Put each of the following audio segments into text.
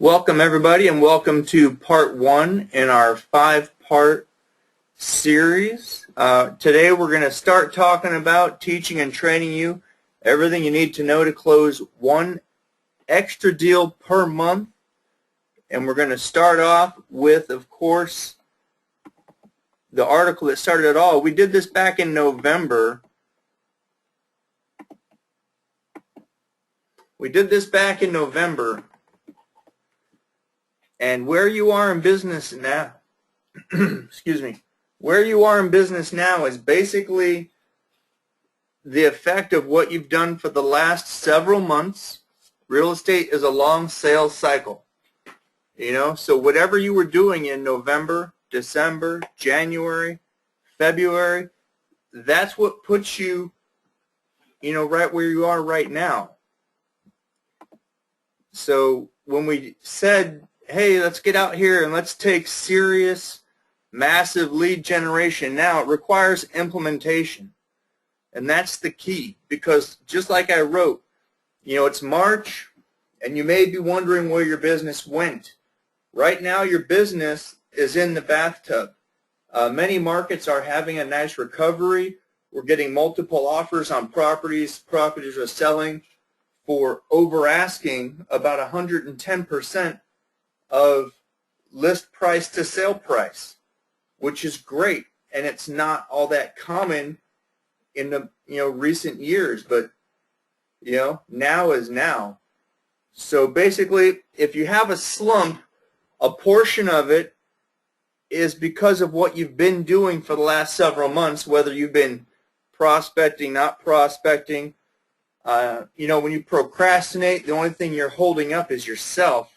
Welcome everybody, and welcome to part 1 in our 5-part series. Today we're going to start talking about teaching and training you everything you need to know to close one extra deal per month. And we're going to start off with, of course, the article that started it all. We did this back in November. And where you are in business now, excuse me, where you are in business now is basically the effect of what you've done for the last several months. Real estate is a long sales cycle, so whatever you were doing in November, December, January, February, that's what puts you, right where you are right now. So when we said, hey, let's get out here and let's take serious, massive lead generation now, it requires implementation. And that's the key, because just like I wrote, it's March and you may be wondering where your business went. Right now your business is in the bathtub. Many markets are having a nice recovery. We're getting multiple offers on properties. Properties are selling for over asking about 110% of list price to sale price, which is great, and it's not all that common in the recent years, but now is now. So basically, if you have a slump, a portion of it is because of what you've been doing for the last several months, whether you've been prospecting, not prospecting. When you procrastinate, the only thing you're holding up is yourself.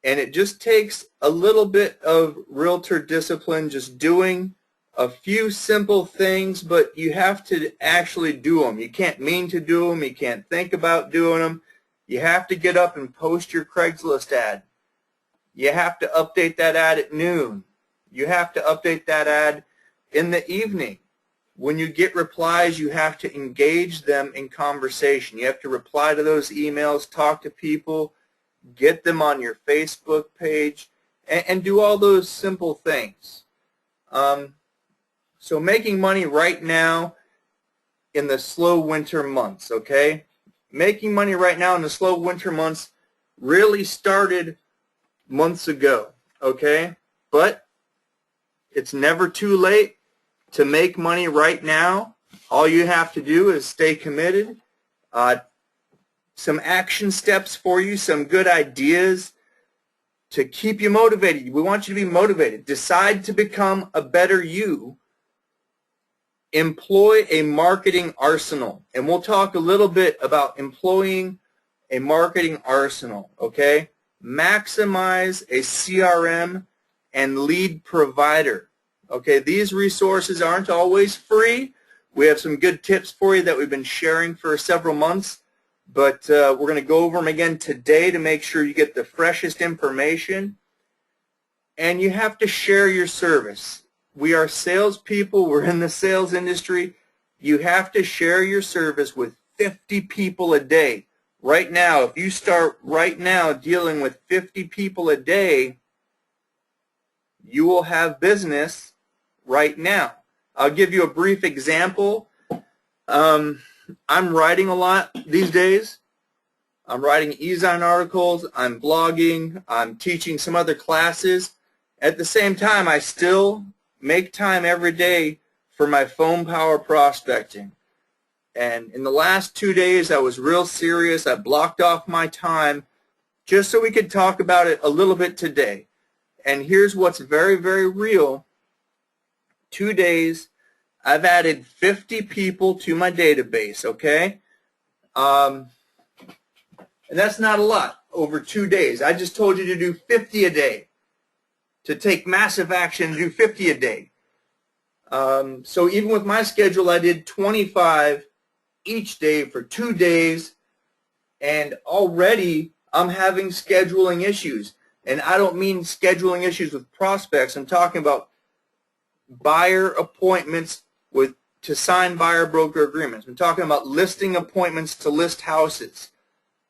And it just takes a little bit of realtor discipline, just doing a few simple things, but you have to actually do them. You can't mean to do them. You can't think about doing them. You have to get up and post your Craigslist ad. You have to update that ad at noon. You have to update that ad in the evening. When you get replies, you have to engage them in conversation. You have to reply to those emails, talk to people, get them on your Facebook page, and do all those simple things. So making money right now in the slow winter months, okay? Making money right now in the slow winter months really started months ago, okay? But it's never too late to make money right now. All you have to do is stay committed. Some action steps for you, some good ideas to keep you motivated. We want you to be motivated. Decide to become a better you. Employ a marketing arsenal. And we'll talk a little bit about employing a marketing arsenal, okay? Maximize a CRM and lead provider. Okay, these resources aren't always free. We have some good tips for you that we've been sharing for several months. But we're going to go over them again today to make sure you get the freshest information. And you have to share your service. We are salespeople. We're in the sales industry. You have to share your service with 50 people a day. Right now, if you start right now dealing with 50 people a day, you will have business right now. I'll give you a brief example. I'm writing a lot these days. I'm writing e-sign articles, I'm blogging, I'm teaching some other classes. At the same time, I still make time every day for my phone power prospecting. And in the last 2 days, I was real serious. I blocked off my time just so we could talk about it a little bit today. And here's what's very, very real. 2 days, I've added 50 people to my database, okay? And that's not a lot over 2 days. I just told you to do 50 a day, to take massive action and do 50 a day. So even with my schedule, I did 25 each day for 2 days, and already I'm having scheduling issues. And I don't mean scheduling issues with prospects. I'm talking about buyer appointments to sign buyer broker agreements. I'm talking about listing appointments to list houses.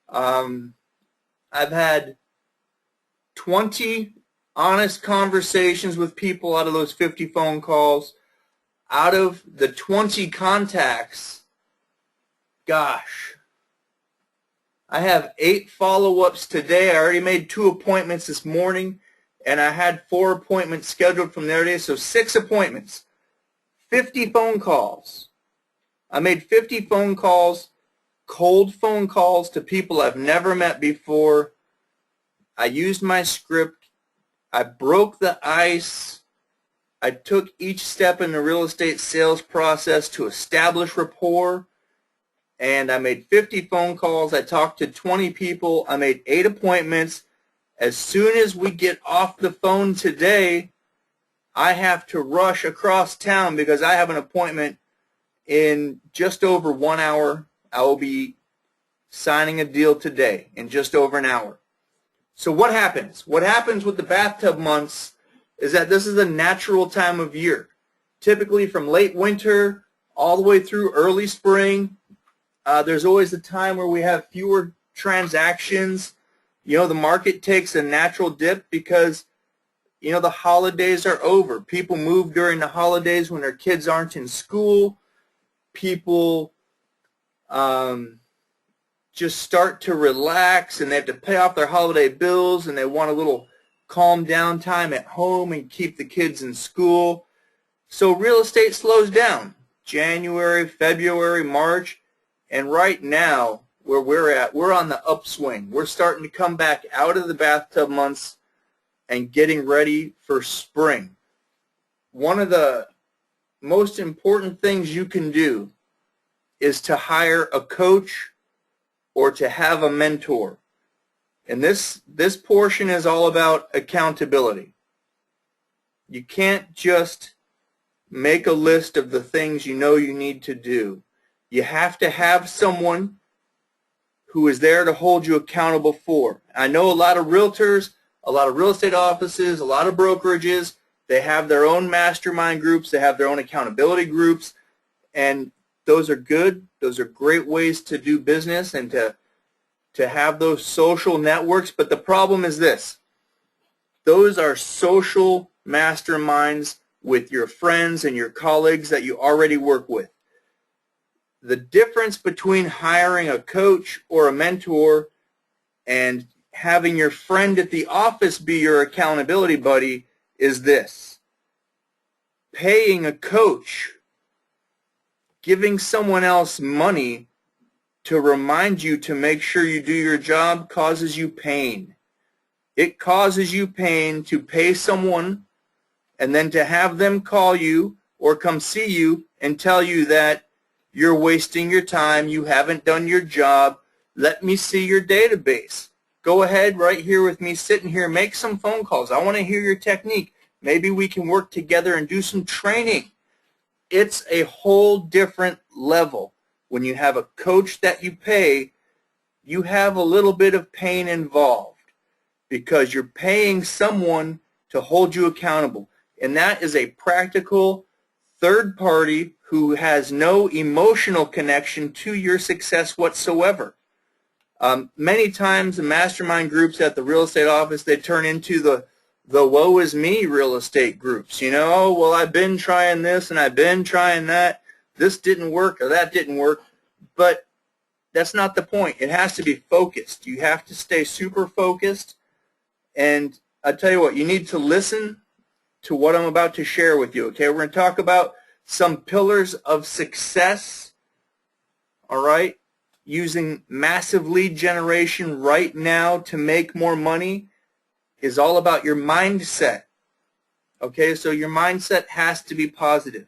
I've had 20 honest conversations with people out of those 50 phone calls. Out of the 20 contacts, gosh, I have 8 follow-ups today. I already made 2 appointments this morning, and I had 4 appointments scheduled from there today, so 6 appointments, 50 phone calls. I made 50 phone calls, cold phone calls to people I've never met before. I used my script. I broke the ice. I took each step in the real estate sales process to establish rapport, and I made 50 phone calls. I talked to 20 people. I made 8 appointments. As soon as we get off the phone today, I have to rush across town because I have an appointment in just over 1 hour. I will be signing a deal today in just over an hour. So what happens? What happens with the bathtub months is that this is a natural time of year. Typically from late winter all the way through early spring, there's always a time where we have fewer transactions. You know, the market takes a natural dip because, you know, the holidays are over. People move during the holidays when their kids aren't in school. People just start to relax, and they have to pay off their holiday bills, and they want a little calm down time at home and keep the kids in school. So real estate slows down. January, February, March, and right now where we're at, we're on the upswing. We're starting to come back out of the bathtub months and getting ready for spring. One of the most important things you can do is to hire a coach or to have a mentor. And this portion is all about accountability. You can't just make a list of the things you know you need to do. You have to have someone who is there to hold you accountable for. I know a lot of realtors, a lot of real estate offices, a lot of brokerages, they have their own mastermind groups, they have their own accountability groups, and those are good. Those are great ways to do business and to have those social networks. But the problem is this: those are social masterminds with your friends and your colleagues that you already work with. The difference between hiring a coach or a mentor and having your friend at the office be your accountability buddy is this: paying a coach, giving someone else money to remind you to make sure you do your job causes you pain. It causes you pain to pay someone and then to have them call you or come see you and tell you that you're wasting your time, you haven't done your job, let me see your database. Go ahead right here with me, sitting here, make some phone calls. I want to hear your technique. Maybe we can work together and do some training. It's a whole different level. When you have a coach that you pay, you have a little bit of pain involved because you're paying someone to hold you accountable. And that is a practical third party who has no emotional connection to your success whatsoever. Many times the mastermind groups at the real estate office, they turn into the woe is me real estate groups. You know, oh, well, I've been trying this and I've been trying that. This didn't work or that didn't work. But that's not the point. It has to be focused. You have to stay super focused. And I tell you what, you need to listen to what I'm about to share with you. Okay, we're going to talk about some pillars of success. All right, using massive lead generation right now to make more money is all about your mindset. Okay, so your mindset has to be positive.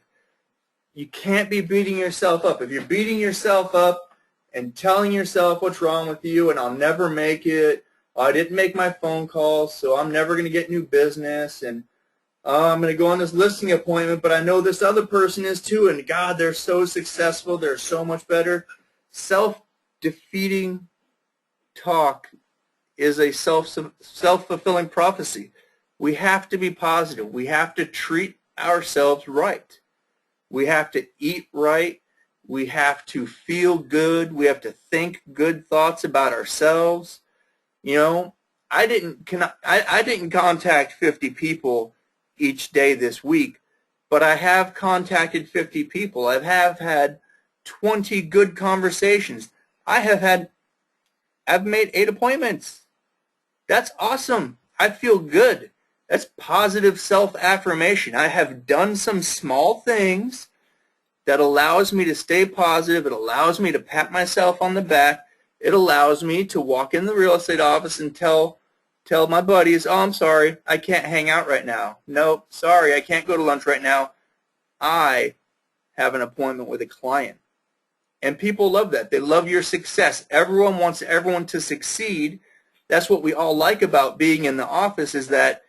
You can't be beating yourself up. If you're beating yourself up and telling yourself what's wrong with you and I'll never make it, I didn't make my phone call, so I'm never going to get new business, and I'm going to go on this listing appointment, but I know this other person is too, and God, they're so successful, they're so much better. Self-defeating talk is a self-fulfilling prophecy. We have to be positive. We have to treat ourselves right. We have to eat right. We have to feel good. We have to think good thoughts about ourselves. You know, I didn't contact 50 people each day this week, but I have contacted 50 people. I have had 20 good conversations. I've made 8 appointments. That's awesome. I feel good. That's positive self-affirmation. I have done some small things that allows me to stay positive. It allows me to pat myself on the back. It allows me to walk in the real estate office and tell my buddies, oh, I'm sorry, I can't hang out right now. Nope, sorry, I can't go to lunch right now. I have an appointment with a client. And people love that. They love your success. Everyone wants everyone to succeed. That's what we all like about being in the office, is that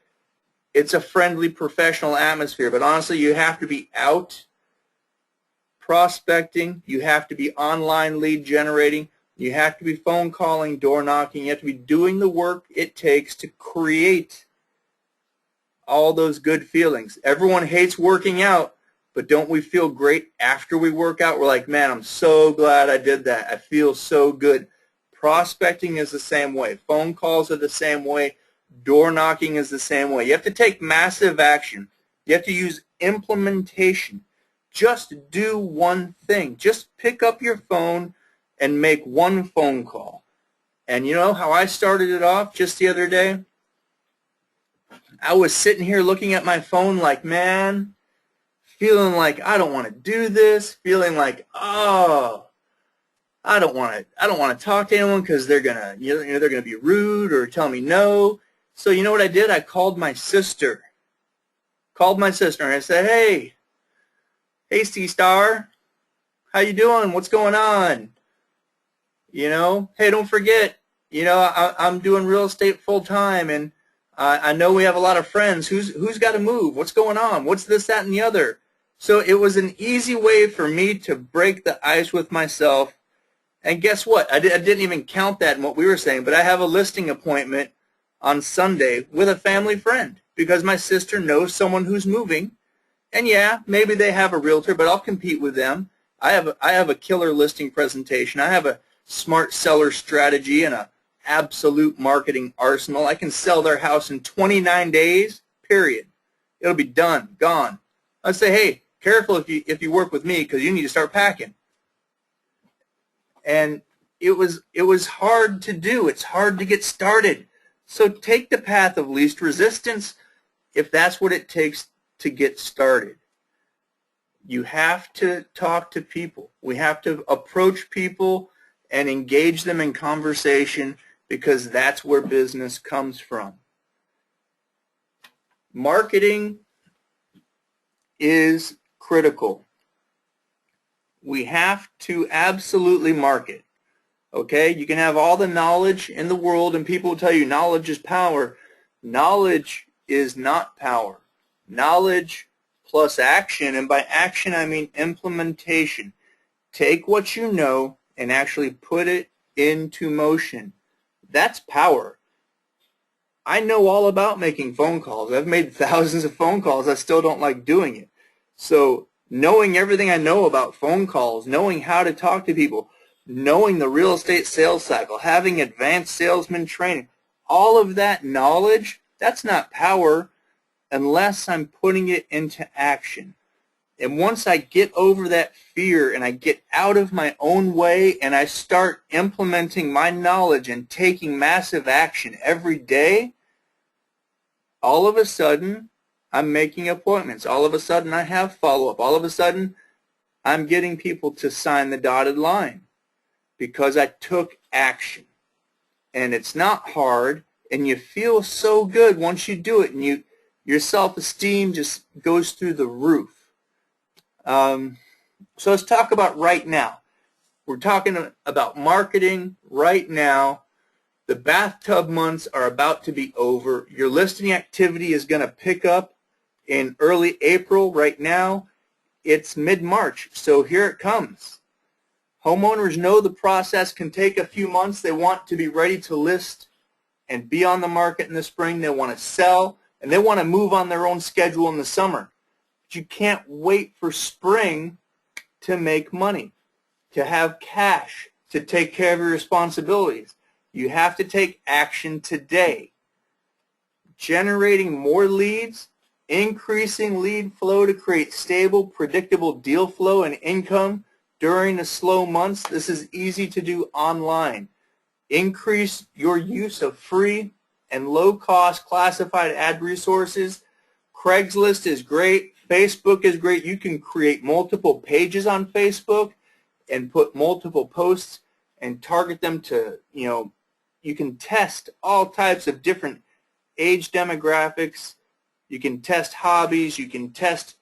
it's a friendly, professional atmosphere. But honestly, you have to be out prospecting. You have to be online lead generating. You have to be phone calling, door knocking. You have to be doing the work it takes to create all those good feelings. Everyone hates working out, but don't we feel great after we work out? We're like, man, I'm so glad I did that. I feel so good. Prospecting is the same way. Phone calls are the same way. Door knocking is the same way. You have to take massive action. You have to use implementation. Just do one thing. Just pick up your phone and make one phone call. And you know how I started it off just the other day? I was sitting here looking at my phone like, man, feeling like I don't want to do this, feeling like, oh, I don't want to talk to anyone because they're gonna, they're gonna be rude or tell me no. So you know what I did? I called my sister. And I said, hey, C-Star, how you doing? What's going on? Hey, don't forget, I'm doing real estate full time, and I know we have a lot of friends. Who's got to move? What's going on? What's this, that, and the other? So it was an easy way for me to break the ice with myself. And guess what? I didn't even count that in what we were saying, but I have a listing appointment on Sunday with a family friend because my sister knows someone who's moving. And yeah, maybe they have a realtor, but I'll compete with them. I have a killer listing presentation. I have a smart seller strategy and a absolute marketing arsenal. I can sell their house in 29 days, period. It'll be done, gone. I say, hey, careful if you work with me because you need to start packing. And it was hard to do. It's hard to get started. So take the path of least resistance if that's what it takes to get started. You have to talk to people. We have to approach people and engage them in conversation because that's where business comes from. Marketing is critical. We have to absolutely market. Okay? You can have all the knowledge in the world and people will tell you knowledge is power. Knowledge is not power. Knowledge plus action, and by action I mean implementation. Take what you know and actually put it into motion. That's power. I know all about making phone calls. I've made thousands of phone calls. I still don't like doing it. So knowing everything I know about phone calls, knowing how to talk to people, knowing the real estate sales cycle, having advanced salesman training, all of that knowledge, that's not power unless I'm putting it into action. And once I get over that fear and I get out of my own way and I start implementing my knowledge and taking massive action every day, all of a sudden I'm making appointments. All of a sudden I have follow-up. All of a sudden I'm getting people to sign the dotted line because I took action. And it's not hard, and you feel so good once you do it, and your self-esteem just goes through the roof. So let's talk about right now. We're talking about marketing right now. The bathtub months are about to be over. Your listing activity is going to pick up in early April. Right now, it's mid-March, so here it comes. Homeowners know the process can take a few months. They want to be ready to list and be on the market in the spring. They want to sell, and they want to move on their own schedule in the summer. But you can't wait for spring to make money, to have cash, to take care of your responsibilities. You have to take action today. Generating more leads, increasing lead flow to create stable, predictable deal flow and income during the slow months. This is easy to do online. Increase your use of free and low-cost classified ad resources. Craigslist is great. Facebook is great. You can create multiple pages on Facebook and put multiple posts and target them to, you can test all types of different age demographics. You can test hobbies. You can test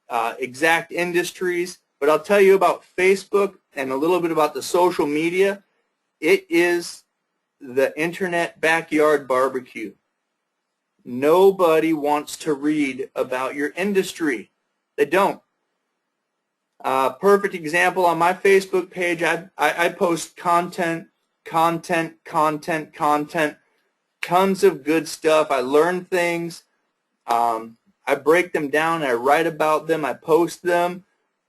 exact industries. But I'll tell you about Facebook and a little bit about the social media. It is the internet backyard barbecue. Nobody wants to read about your industry. They don't. Perfect example, on my Facebook page, I post content, tons of good stuff. I learn things. I break them down. I write about them. I post them.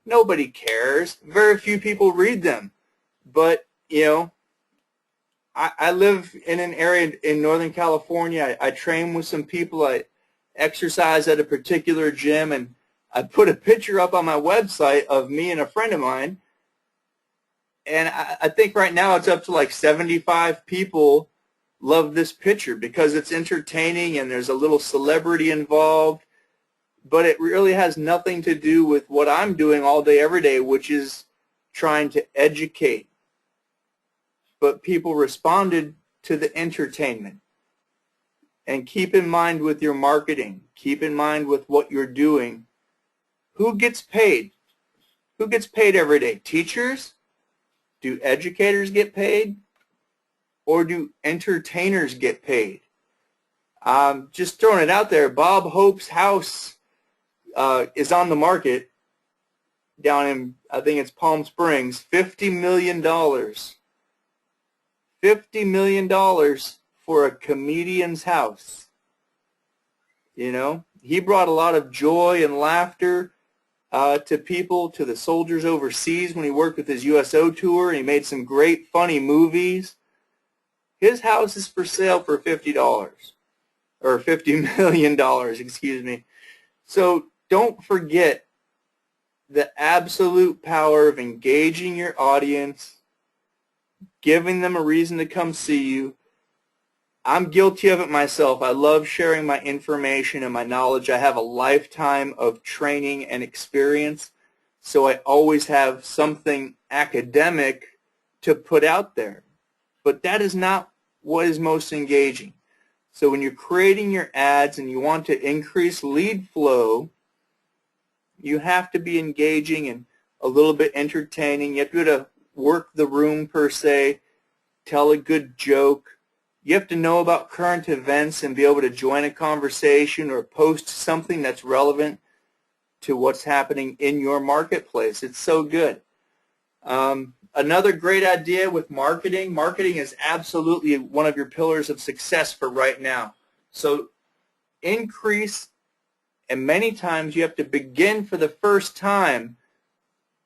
Nobody cares. Very few people read them. But, I live in an area in Northern California. I train with some people. I exercise at a particular gym, and I put a picture up on my website of me and a friend of mine, and I think right now it's up to like 75 people love this picture because it's entertaining and there's a little celebrity involved, but it really has nothing to do with what I'm doing all day, every day, which is trying to educate. But people responded to the entertainment. And keep in mind with your marketing, keep in mind with what you're doing, who gets paid? Who gets paid every day? Teachers? Do educators get paid? Or do entertainers get paid? Just throwing it out there, Bob Hope's house is on the market down in, I think it's Palm Springs, $50 million. $50 million for a comedian's house. He brought a lot of joy and laughter to people, to the soldiers overseas when he worked with his USO tour. He made some great, funny movies. His house is for sale for $50, or $50 million, excuse me. So don't forget the absolute power of engaging your audience, giving them a reason to come see you. I'm guilty of it myself. I love sharing my information and my knowledge. I have a lifetime of training and experience, so I always have something academic to put out there. But that is not what is most engaging. So when you're creating your ads and you want to increase lead flow, you have to be engaging and a little bit entertaining. You have to be able to work the room, per se, tell a good joke. You have to know about current events and be able to join a conversation or post something that's relevant to what's happening in your marketplace. It's so good. Another great idea with marketing. Marketing is absolutely one of your pillars of success for right now. So increase, and many times you have to begin for the first time,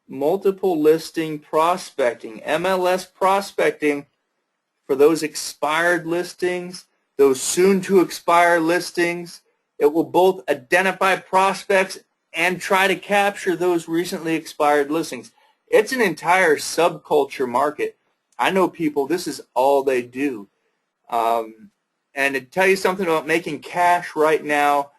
multiple listing prospecting, MLS prospecting for those expired listings, those soon to expire listings. It will both identify prospects and try to capture those recently expired listings. It's an entire subculture market. I know people, this is all they do. And to tell you something about making cash right now,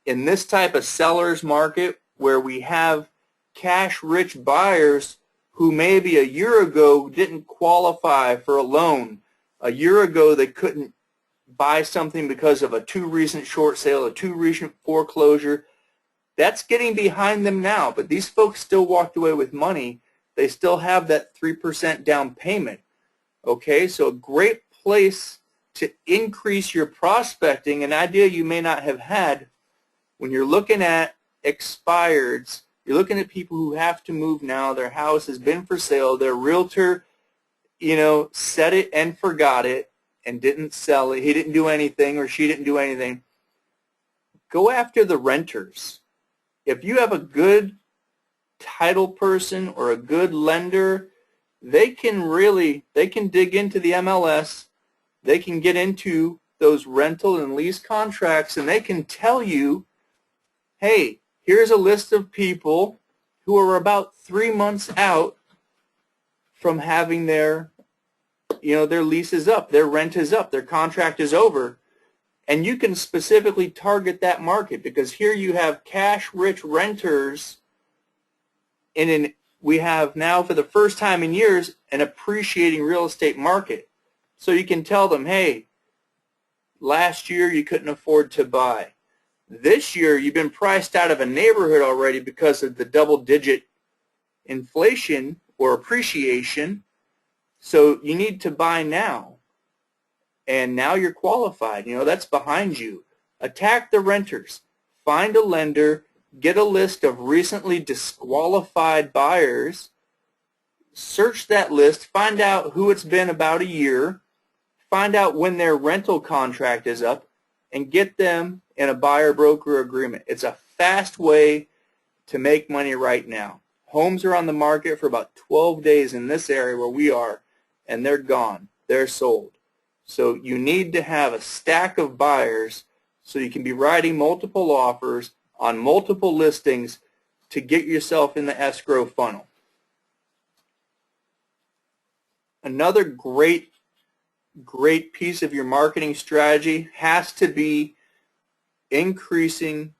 in this type of seller's market where we have cash-rich buyers who maybe a year ago didn't qualify for a loan. A year ago they couldn't buy something because of a too recent short sale, a too recent foreclosure. That's getting behind them now, but these folks still walked away with money. They still have that 3% down payment. Okay, so a great place to increase your prospecting, an idea you may not have had when you're looking at expireds. You're looking at people who have to move now. Their house has been for sale. Their realtor, said it and forgot it and didn't sell it. He didn't do anything or she didn't do anything. Go after the renters. If you have a good title person or a good lender, they can dig into the MLS they can get into those rental and lease contracts and they can tell you, hey, here's a list of people who are about 3 months out from having their lease is up, their rent is up, their contract is over. And you can specifically target that market because here you have cash-rich renters we have now for the first time in years an appreciating real estate market. So you can tell them, hey, last year you couldn't afford to buy. This year you've been priced out of a neighborhood already because of the double-digit inflation or appreciation. So you need to buy now. And now you're qualified. That's behind you. Attack the renters. Find a lender. Get a list of recently disqualified buyers. Search that list. Find out who it's been about a year. Find out when their rental contract is up and get them in a buyer-broker agreement. It's a fast way to make money right now. Homes are on the market for about 12 days in this area where we are, and they're gone. They're sold. So you need to have a stack of buyers so you can be writing multiple offers on multiple listings to get yourself in the escrow funnel. Another great piece of your marketing strategy has to be increasing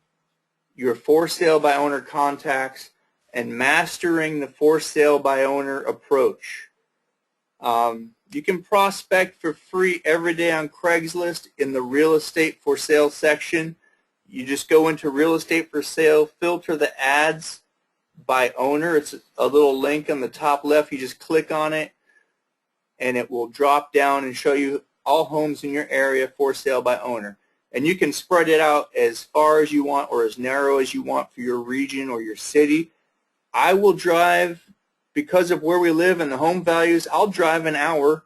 your for sale by owner contacts and mastering the for sale by owner approach. You can prospect for free every day on Craigslist in the real estate for sale section. You just go into real estate for sale, filter the ads by owner. It's a little link on the top left. You just click on it and it will drop down and show you all homes in your area for sale by owner. And you can spread it out as far as you want or as narrow as you want for your region or your city. I will drive, because of where we live and the home values, I'll drive an hour.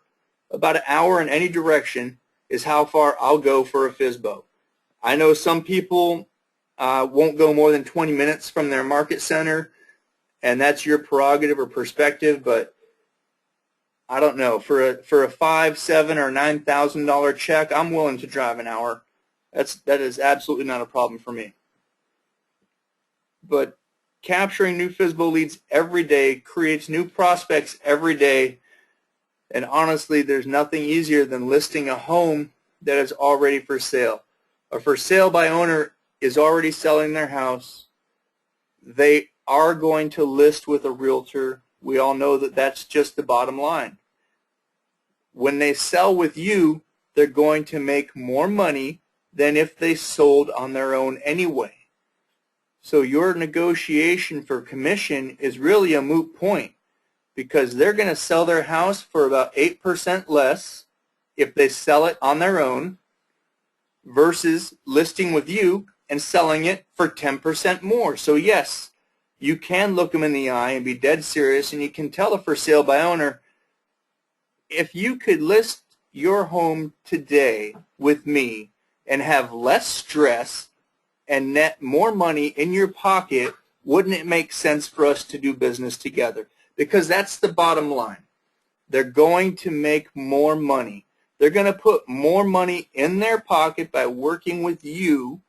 About an hour in any direction is how far I'll go for a FSBO. I know some people won't go more than 20 minutes from their market center, and that's your prerogative or perspective, but I don't know. For a $5,000, $7,000, or $9,000 check, I'm willing to drive an hour. That is absolutely not a problem for me. But capturing new FSBO leads every day creates new prospects every day. And honestly, there's nothing easier than listing a home that is already for sale. A for sale by owner is already selling their house. They are going to list with a realtor. We all know that that's just the bottom line. When they sell with you, they're going to make more money than if they sold on their own anyway. So your negotiation for commission is really a moot point because they're going to sell their house for about 8% less if they sell it on their own versus listing with you and selling it for 10% more. So yes, you can look them in the eye and be dead serious, and you can tell a for sale by owner, if you could list your home today with me and have less stress and net more money in your pocket, wouldn't it make sense for us to do business together? Because that's the bottom line. They're going to make more money. They're going to put more money in their pocket by working with you,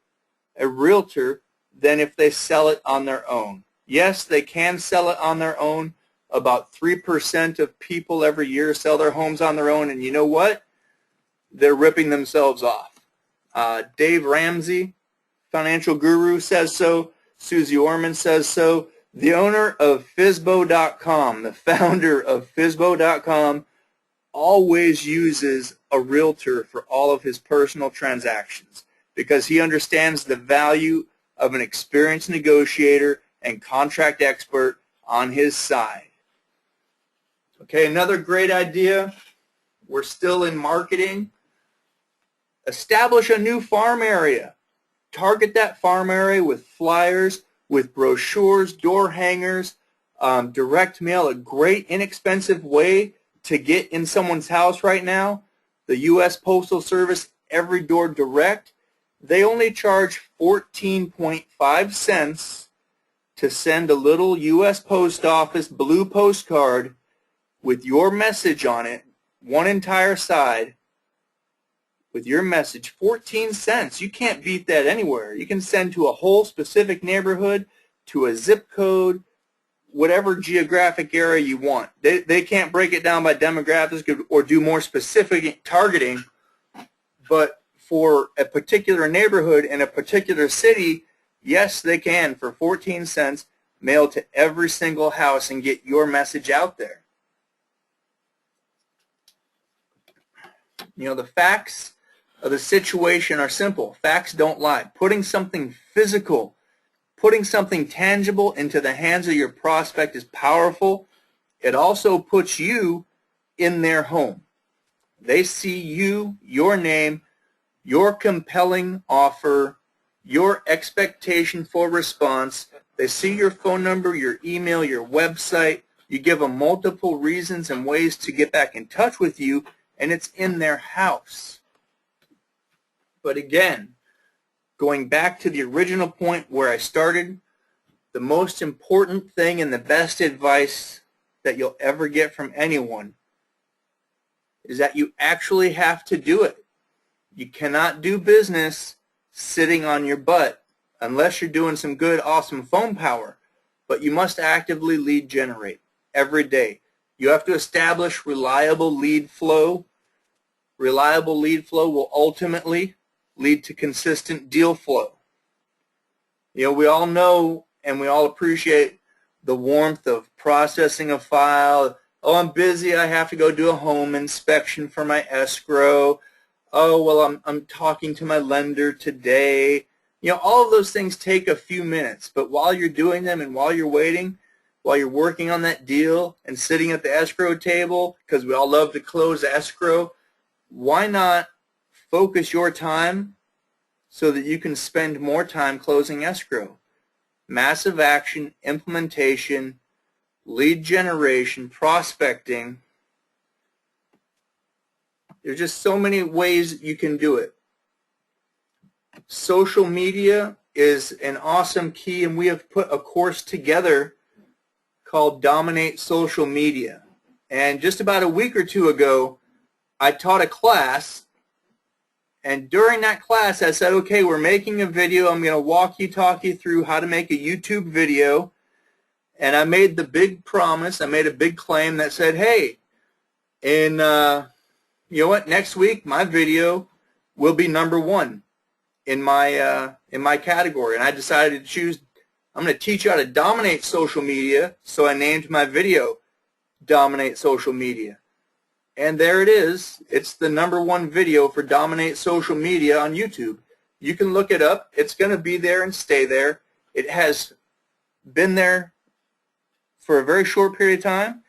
a realtor, than if they sell it on their own. Yes, they can sell it on their own. About 3% of people every year sell their homes on their own, and you know what? They're ripping themselves off. Dave Ramsey, financial guru, says so. Susie Orman says so. The owner of FSBO.com, the founder of FSBO.com, always uses a realtor for all of his personal transactions because he understands the value of an experienced negotiator and contract expert on his side. Okay, another great idea. We're still in marketing. Establish a new farm area. Target that farm area with flyers, with brochures, door hangers, direct mail, a great inexpensive way to get in someone's house right now. The U.S. Postal Service, every door direct. They only charge 14.5 cents to send a little U.S. Post Office blue postcard with your message on it, one entire side, with your message, 14 cents. You can't beat that anywhere. You can send to a whole specific neighborhood, to a zip code, whatever geographic area you want. They can't break it down by demographics or do more specific targeting, but for a particular neighborhood in a particular city, yes, they can, for 14 cents, mail to every single house and get your message out there. You know, the facts of the situation are simple. Facts don't lie. Putting something physical, putting something tangible into the hands of your prospect is powerful. It also puts you in their home. They see you, your name, your compelling offer, your expectation for response. They see your phone number, your email, your website. You give them multiple reasons and ways to get back in touch with you, and it's in their house. But again, going back to the original point where I started, the most important thing and the best advice that you'll ever get from anyone is that you actually have to do it. You cannot do business sitting on your butt unless you're doing some good, awesome phone power. But you must actively lead generate every day. You have to establish reliable lead flow. Reliable lead flow will ultimately lead to consistent deal flow. You know, we all know and we all appreciate the warmth of processing a file. Oh, I'm busy, I have to go do a home inspection for my escrow. Oh, well, I'm talking to my lender today. You know, all of those things take a few minutes, but while you're doing them and while you're waiting, while you're working on that deal and sitting at the escrow table, because we all love to close escrow, why not focus your time so that you can spend more time closing escrow? Massive action, implementation, lead generation, prospecting. There's just so many ways you can do it. Social media is an awesome key, and we have put a course together called Dominate Social Media. And just about a week or two ago, I taught a class, and during that class I said, okay, we're making a video. I'm going to talk you through how to make a YouTube video. And I made the big promise, I made a big claim that said, hey, you know what, next week my video will be #1 in my category. And I decided to choose, I'm going to teach you how to dominate social media, so I named my video Dominate Social Media. And there it is. It's the #1 video for Dominate Social Media on YouTube. You can look it up. It's going to be there and stay there. It has been there for a very short period of time.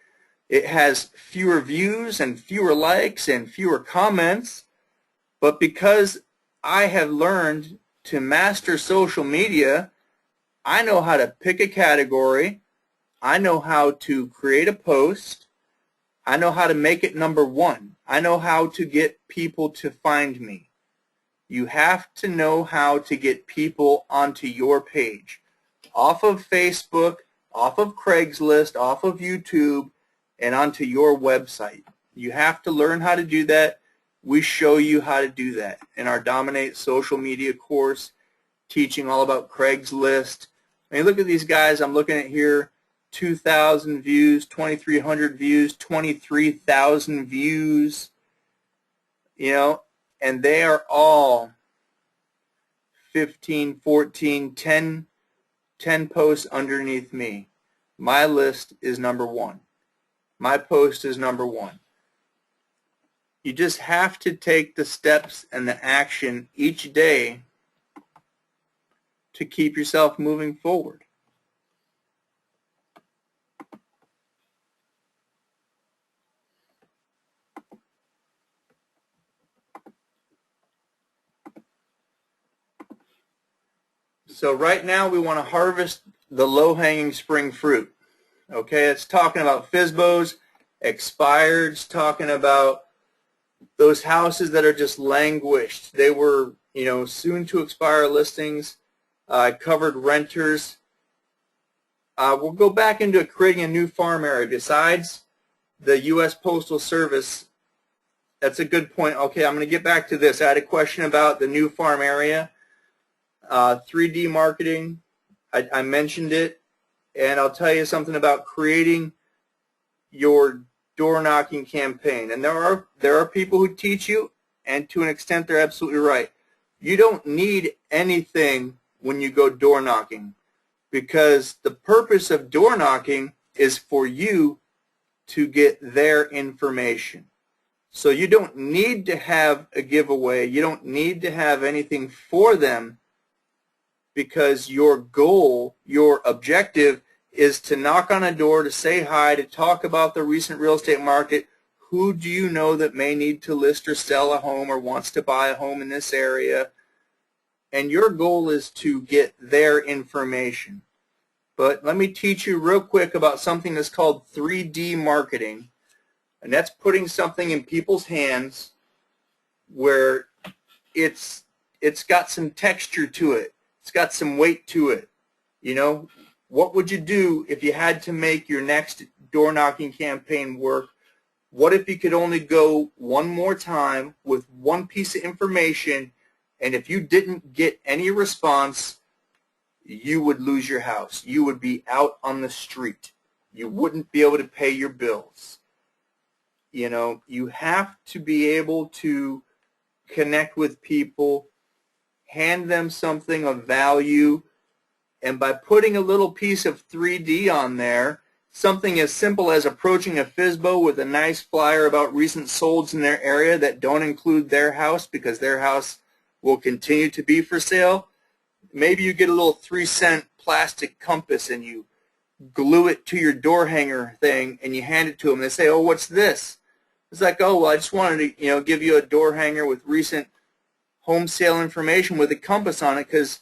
It has fewer views and fewer likes and fewer comments. But because I have learned to master social media, I know how to pick a category. I know how to create a post. I know how to make it #1. I know how to get people to find me. You have to know how to get people onto your page, off of Facebook, off of Craigslist, off of YouTube, and onto your website. You have to learn how to do that. We show you how to do that in our Dominate Social Media course, teaching all about Craigslist. I mean, look at these guys I'm looking at here. 2,000 views, 2,300 views, 23,000 views, you know, and they are all 15, 14, 10 posts underneath me. My list is #1. My post is #1. You just have to take the steps and the action each day to keep yourself moving forward. So right now we want to harvest the low-hanging spring fruit. Okay, it's talking about FSBOs, expireds, talking about those houses that are just languished. They were, you know, soon to expire listings, covered renters. We'll go back into creating a new farm area. Besides the U.S. Postal Service That's a good point. Okay, I'm going to get back to this. I had a question about the new farm area. 3D marketing, I mentioned it, and I'll tell you something about creating your door knocking campaign. And there are people who teach you, and to an extent they're absolutely right. You don't need anything when you go door knocking, because the purpose of door knocking is for you to get their information. So you don't need to have a giveaway. You don't need to have anything for them, because your goal, your objective is to knock on a door, to say hi, to talk about the recent real estate market. Who do you know that may need to list or sell a home or wants to buy a home in this area? And your goal is to get their information. But let me teach you real quick about something that's called 3D marketing. And that's putting something in people's hands where it's got some texture to it. It's got some weight to it. You know, what would you do if you had to make your next door knocking campaign work? What if you could only go one more time with one piece of information, and if you didn't get any response, you would lose your house. You would be out on the street. You wouldn't be able to pay your bills. You know, you have to be able to connect with people, hand them something of value, and by putting a little piece of 3D on there, something as simple as approaching a FSBO with a nice flyer about recent solds in their area that don't include their house because their house will continue to be for sale. Maybe you get a little 3-cent plastic compass and you glue it to your door hanger thing and you hand it to them. They say, "Oh, what's this?" It's like, "Oh, well, I just wanted to, give you a door hanger with recent home sale information with a compass on it because,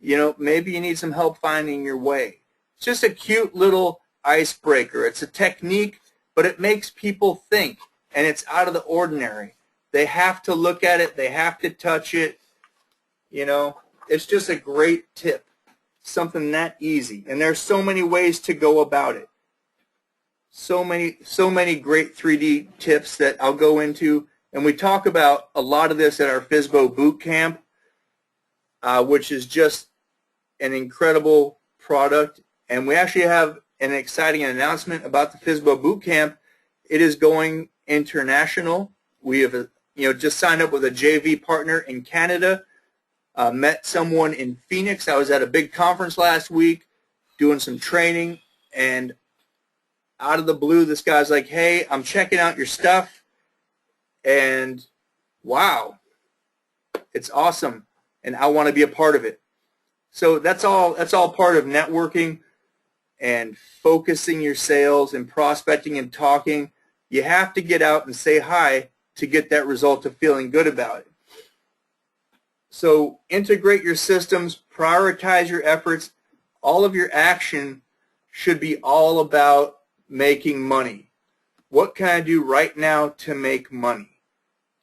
maybe you need some help finding your way." It's just a cute little icebreaker. It's a technique, but it makes people think, and it's out of the ordinary. They have to look at it. They have to touch it. It's just a great tip, something that easy. And there's so many ways to go about it. So many great 3D tips that I'll go into. And we talk about a lot of this at our FSBO boot camp, which is just an incredible product. And we actually have an exciting announcement about the FSBO boot camp. It is going international. We have just signed up with a JV partner in Canada. Met someone in Phoenix. I was at a big conference last week doing some training, and out of the blue this guy's like, "Hey, I'm checking out your stuff, and wow, it's awesome, and I want to be a part of it." So that's all part of networking and focusing your sales and prospecting and talking. You have to get out and say hi to get that result of feeling good about it. So integrate your systems, prioritize your efforts. All of your action should be all about making money. What can I do right now to make money?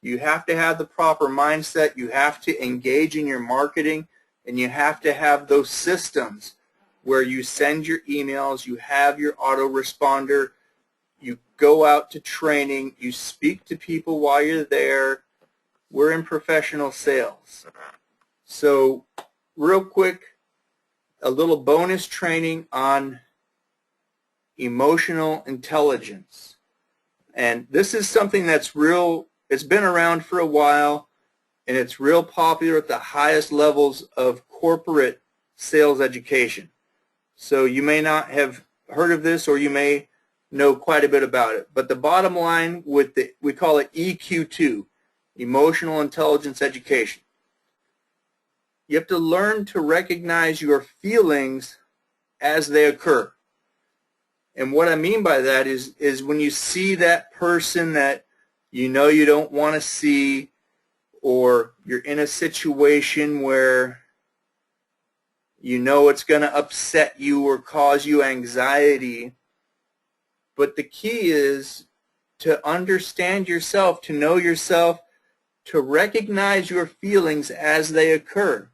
You have to have the proper mindset. You have to engage in your marketing, and you have to have those systems where you send your emails, you have your autoresponder, you go out to training, you speak to people while you're there. We're in professional sales. So real quick, a little bonus training on emotional intelligence. And this is something that's it's been around for a while, and it's real popular at the highest levels of corporate sales education. So you may not have heard of this, or you may know quite a bit about it. But the bottom line we call it EQ2, Emotional Intelligence Education. You have to learn to recognize your feelings as they occur. And what I mean by that is when you see that person that you don't want to see, or you're in a situation where it's going to upset you or cause you anxiety. But the key is to understand yourself, to know yourself, to recognize your feelings as they occur.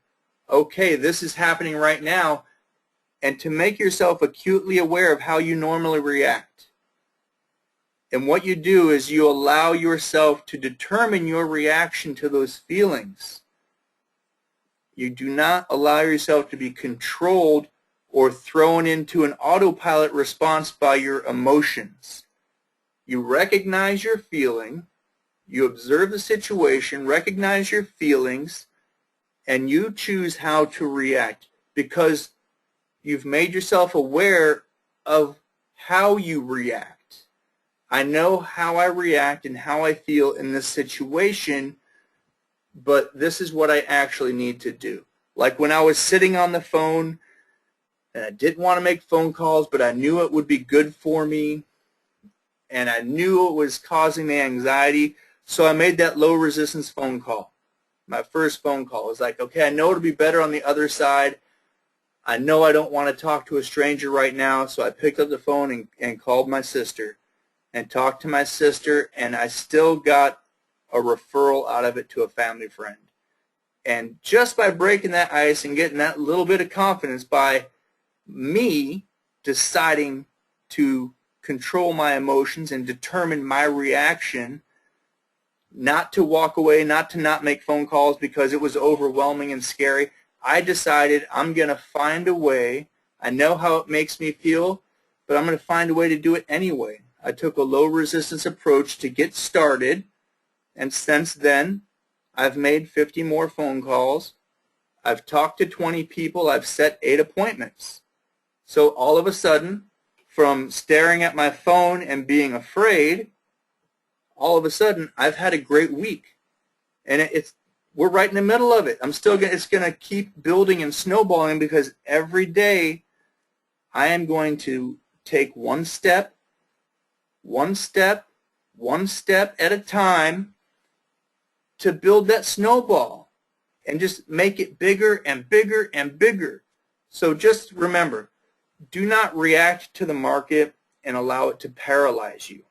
Okay, this is happening right now, and to make yourself acutely aware of how you normally react. And what you do is you allow yourself to determine your reaction to those feelings. You do not allow yourself to be controlled or thrown into an autopilot response by your emotions. You recognize your feeling, you observe the situation, recognize your feelings, and you choose how to react because you've made yourself aware of how you react. I know how I react and how I feel in this situation, but this is what I actually need to do. Like when I was sitting on the phone and I didn't want to make phone calls, but I knew it would be good for me and I knew it was causing me anxiety, so I made that low resistance phone call. My first phone call was like, okay, I know it'll be better on the other side. I know I don't want to talk to a stranger right now, so I picked up the phone and called my sister and talked to my sister, and I still got a referral out of it to a family friend. And just by breaking that ice and getting that little bit of confidence by me deciding to control my emotions and determine my reaction, not to walk away, not to not make phone calls because it was overwhelming and scary, I decided I'm going to find a way. I know how it makes me feel, but I'm going to find a way to do it anyway. I took a low resistance approach to get started, and since then I've made 50 more phone calls. I've talked to 20 people. I've set 8 appointments. So all of a sudden, from staring at my phone and being afraid, all of a sudden I've had a great week, and we're right in the middle of it. It's going to keep building and snowballing because every day I am going to take one step at a time to build that snowball and just make it bigger and bigger and bigger. So just remember, do not react to the market and allow it to paralyze you.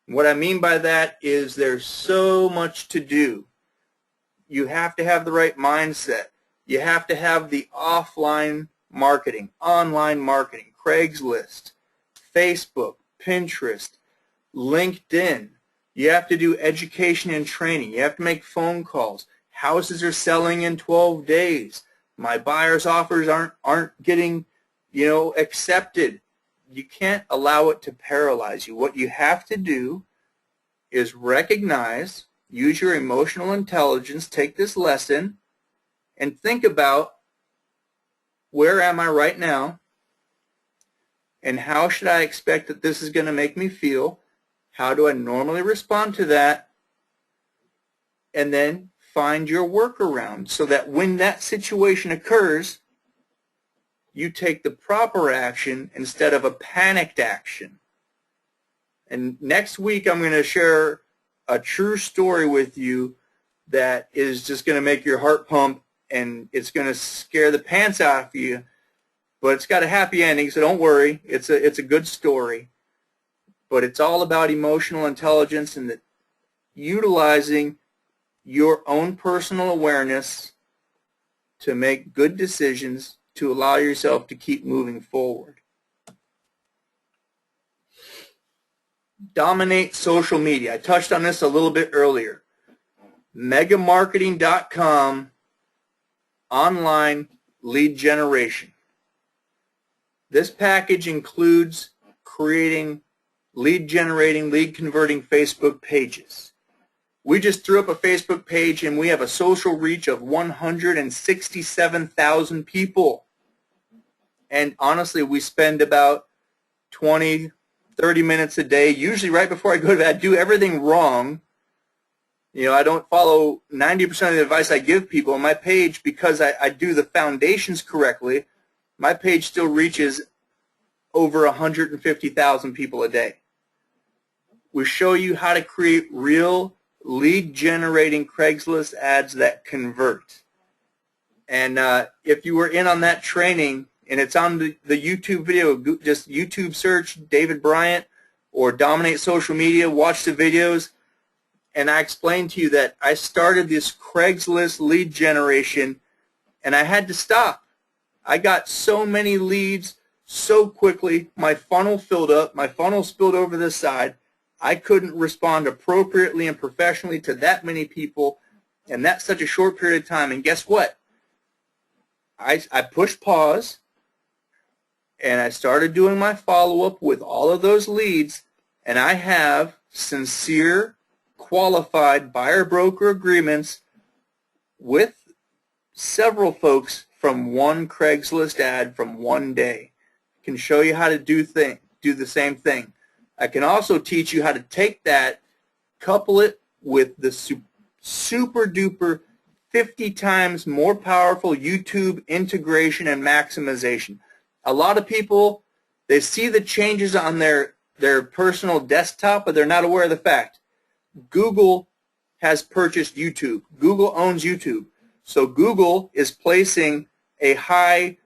What I mean by that is there's so much to do. You have to have the right mindset. You have to have the offline marketing, online marketing, Craigslist, Facebook, Pinterest, LinkedIn. You have to do education and training. You have to make phone calls. Houses are selling in 12 days. My buyer's offers aren't getting, accepted. You can't allow it to paralyze you. What you have to do is recognize, use your emotional intelligence, take this lesson, and think about where am I right now, and how should I expect that this is going to make me feel? How do I normally respond to that? And then find your workaround so that when that situation occurs, you take the proper action instead of a panicked action. And next week I'm going to share a true story with you that is just going to make your heart pump, and it's going to scare the pants out of you, but it's got a happy ending, so don't worry. It's a good story. But it's all about emotional intelligence and utilizing your own personal awareness to make good decisions to allow yourself to keep moving forward. Dominate social media. I touched on this a little bit earlier. Megamarketing.com online lead generation. This package includes creating lead generating, lead converting Facebook pages. We just threw up a Facebook page and we have a social reach of 167,000 people. And honestly, we spend about 20, 30 minutes a day, usually right before I go to bed. I do everything wrong. I don't follow 90% of the advice I give people on my page because I do the foundations correctly. My page still reaches over 150,000 people a day. We show you how to create real lead-generating Craigslist ads that convert. And if you were in on that training, and it's on the YouTube video, just YouTube search David Bryant or Dominate Social Media, watch the videos, and I explained to you that I started this Craigslist lead generation, and I had to stop. I got so many leads so quickly, my funnel filled up, my funnel spilled over this side, I couldn't respond appropriately and professionally to that many people in that such a short period of time. And guess what? I pushed pause, and I started doing my follow-up with all of those leads, and I have sincere, qualified buyer-broker agreements with several folks from one Craigslist ad from one day. I can show you how to do the same thing. I can also teach you how to take that, couple it with the super duper 50 times more powerful YouTube integration and maximization. A lot of people, they see the changes on their personal desktop, but they're not aware of the fact Google has purchased YouTube. Google owns YouTube. So Google is placing a high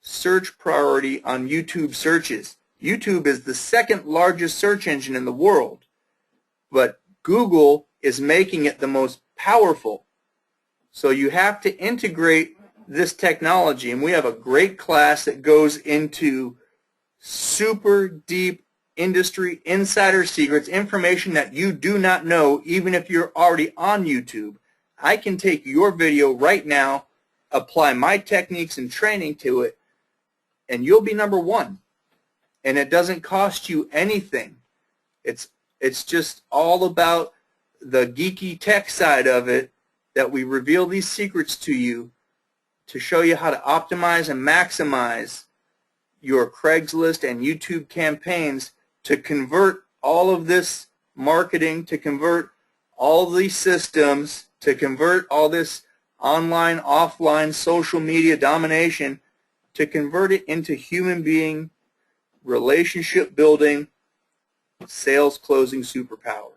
search priority on YouTube searches. YouTube is the second largest search engine in the world, but Google is making it the most powerful. So you have to integrate this technology, and we have a great class that goes into super deep industry insider secrets, information that you do not know even if you're already on YouTube. I can take your video right now, apply my techniques and training to it, and you'll be number one. And it doesn't cost you anything. It's just all about the geeky tech side of it, that we reveal these secrets to you to show you how to optimize and maximize your Craigslist and YouTube campaigns to convert all of this marketing, to convert all these systems, to convert all this online, offline, social media domination, to convert it into human being, relationship building, sales closing superpower.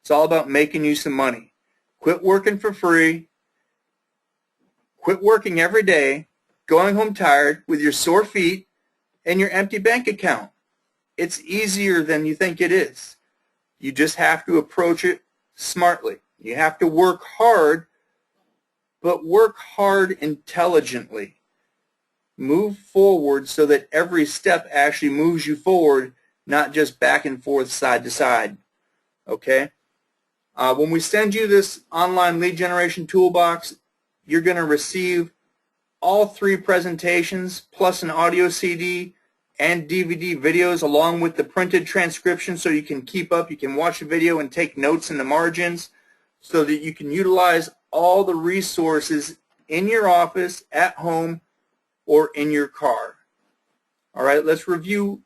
It's all about making you some money. Quit working for free. Quit working every day, going home tired with your sore feet and your empty bank account. It's easier than you think it is. You just have to approach it smartly. You have to work hard, but work hard intelligently. Move forward so that every step actually moves you forward, not just back and forth, side to side. Okay? When we send you this online lead generation toolbox, you're going to receive all 3 presentations plus an audio CD and DVD videos along with the printed transcription, so you can keep up, you can watch the video and take notes in the margins so that you can utilize all the resources in your office, at home, or in your car. All right, let's review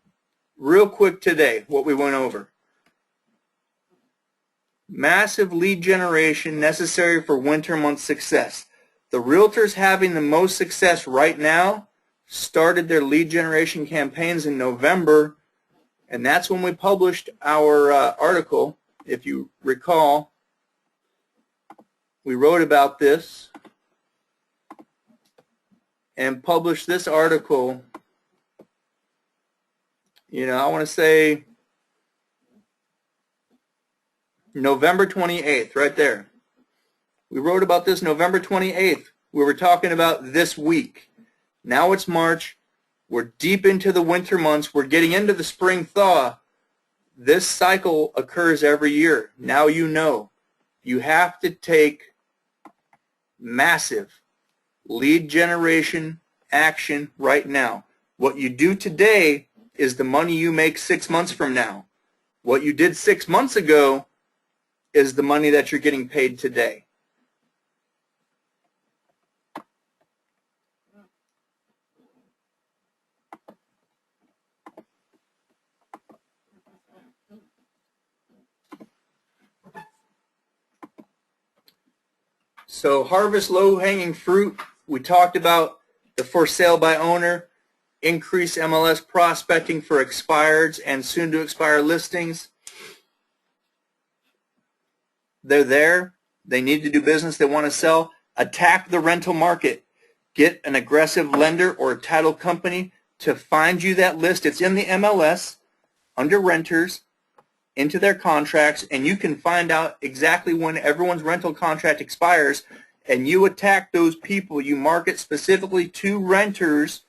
real quick today what we went over. Massive lead generation necessary for winter month success. The realtors having the most success right now started their lead generation campaigns in November, and that's when we published our article. If you recall, we wrote about this and published this article, I want to say November 28th, right there. We wrote about this November 28th. We were talking about this week. Now it's March. We're deep into the winter months. We're getting into the spring thaw. This cycle occurs every year. Now you know. You have to take massive lead generation action right now. What you do today is the money you make 6 months from now. What you did 6 months ago is the money that you're getting paid today. So harvest low-hanging fruit. We talked about the for sale by owner, increase MLS prospecting for expireds and soon-to-expire listings. They're there. They need to do business. They want to sell. Attack the rental market. Get an aggressive lender or a title company to find you that list. It's in the MLS under renters into their contracts, and you can find out exactly when everyone's rental contract expires, and you attack those people. You market specifically to renters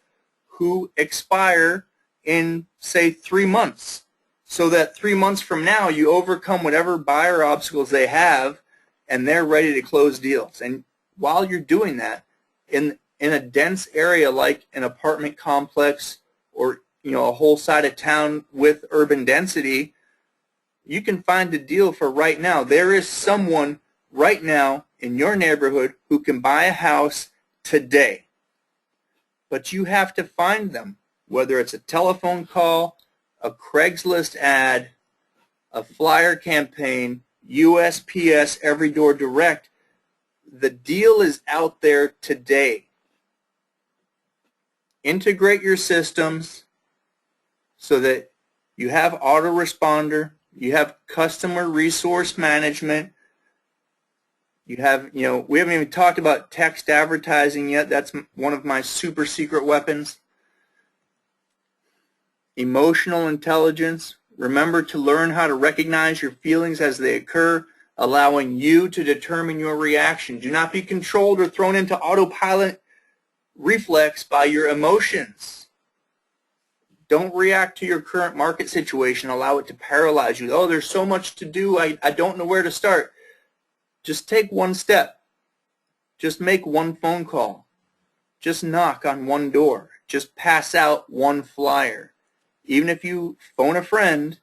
who expire in, say, 3 months. so that 3 months from now you overcome whatever buyer obstacles they have and they're ready to close deals. And while you're doing that, in a dense area like an apartment complex or a whole side of town with urban density, you can find a deal for right now. There is someone right now in your neighborhood who can buy a house today. But you have to find them, whether it's a telephone call, a Craigslist ad, a flyer campaign, USPS, Every Door Direct. The deal is out there today. Integrate your systems so that you have autoresponder, you have customer resource management, you have, we haven't even talked about text advertising yet. That's one of my super secret weapons. Emotional intelligence. Remember to learn how to recognize your feelings as they occur, allowing you to determine your reaction. Do not be controlled or thrown into autopilot reflex by your emotions. Don't react to your current market situation. Allow it to paralyze you. Oh, there's so much to do. I don't know where to start. Just take one step. Just make one phone call. Just knock on one door. Just pass out one flyer. Even if you phone a friend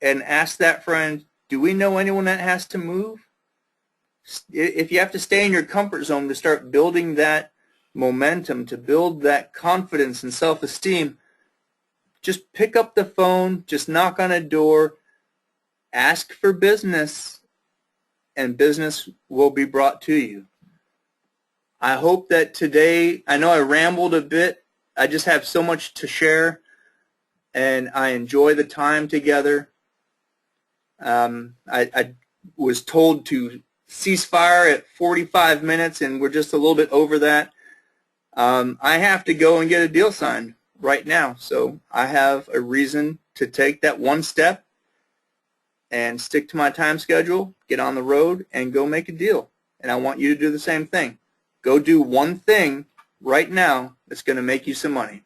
and ask that friend, do we know anyone that has to move? If you have to stay in your comfort zone to start building that momentum, to build that confidence and self-esteem, just pick up the phone, just knock on a door, ask for business, and business will be brought to you. I hope that today, I know I rambled a bit, I just have so much to share, and I enjoy the time together. I was told to cease fire at 45 minutes, and we're just a little bit over that. I have to go and get a deal signed right now, so I have a reason to take that one step and stick to my time schedule, get on the road, and go make a deal. And I want you to do the same thing. Go do one thing right now that's going to make you some money.